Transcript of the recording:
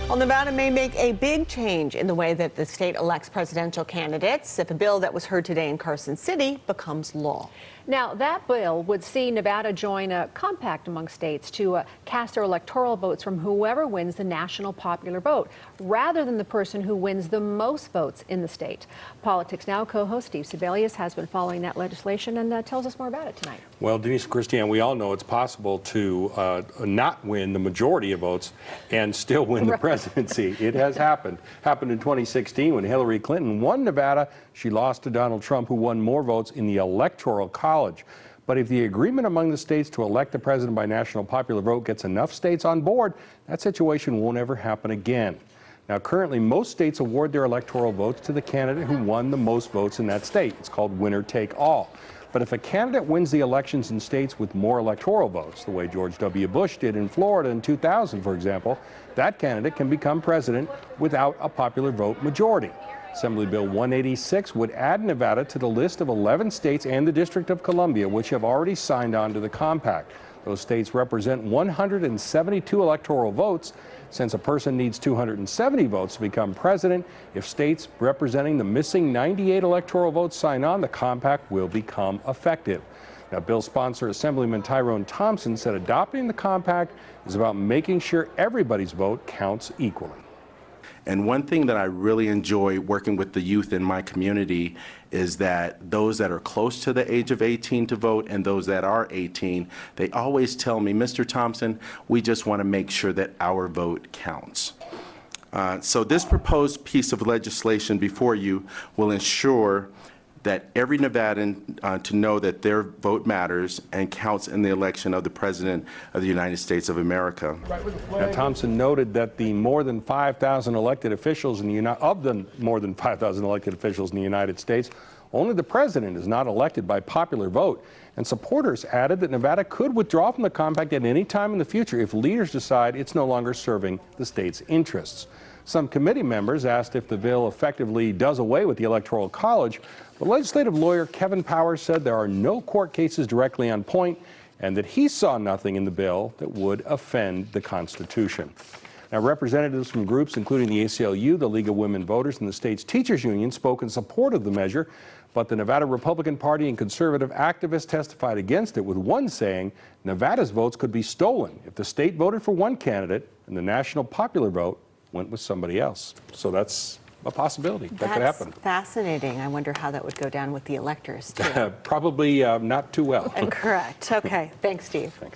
Well, Nevada may make a big change in the way that the state elects presidential candidates if a bill that was heard today in Carson City becomes law. Now, that bill would see Nevada join a compact among states to cast their electoral votes from whoever wins the national popular vote, rather than the person who wins the most votes in the state. Politics Now co-host Steve Sebelius has been following that legislation and tells us more about it tonight. Well, Denise and Christiane, we all know it's possible to not win the majority of votes and still win the presidency. It has happened. Happened in 2016 when Hillary Clinton won Nevada. She lost to Donald Trump, who won more votes in the electoral college. But if the agreement among the states to elect the president by national popular vote gets enough states on board, that situation won't ever happen again. Now, currently, most states award their electoral votes to the candidate who won the most votes in that state. It's called winner take all. But if a candidate wins the elections in states with more electoral votes, the way George W. Bush did in Florida in 2000, for example, that candidate can become president without a popular vote majority. Assembly Bill 186 would add Nevada to the list of 11 states and the District of Columbia, which have already signed on to the compact. Those states represent 172 electoral votes. Since a person needs 270 votes to become president, if states representing the missing 98 electoral votes sign on, the compact will become effective. Now, bill sponsor Assemblyman Tyrone Thompson said adopting the compact is about making sure everybody's vote counts equally. And one thing that I really enjoy working with the youth in my community is that those that are close to the age of 18 to vote and those that are 18, they always tell me, Mr. Thompson, we just want to make sure that our vote counts. So this proposed piece of legislation before you will ensure that every Nevadan to know that their vote matters and counts in the election of the President of the United States of America. Now, Thompson noted that the more than 5,000 elected officials in the United States, only the president is not elected by popular vote. And supporters added that Nevada could withdraw from the compact at any time in the future if leaders decide it's no longer serving the state's interests. Some committee members asked if the bill effectively does away with the Electoral College, but legislative lawyer Kevin Powers said there are no court cases directly on point and that he saw nothing in the bill that would offend the Constitution. Now, representatives from groups including the ACLU, the League of Women Voters, and the state's teachers union spoke in support of the measure, but the Nevada Republican Party and conservative activists testified against it, with one saying Nevada's votes could be stolen if the state voted for one candidate and the national popular vote went with somebody else. So that's a possibility. That could happen. That's fascinating. I wonder how that would go down with the electors, too. Probably not too well. Correct. Okay. Thanks, Steve. Thanks.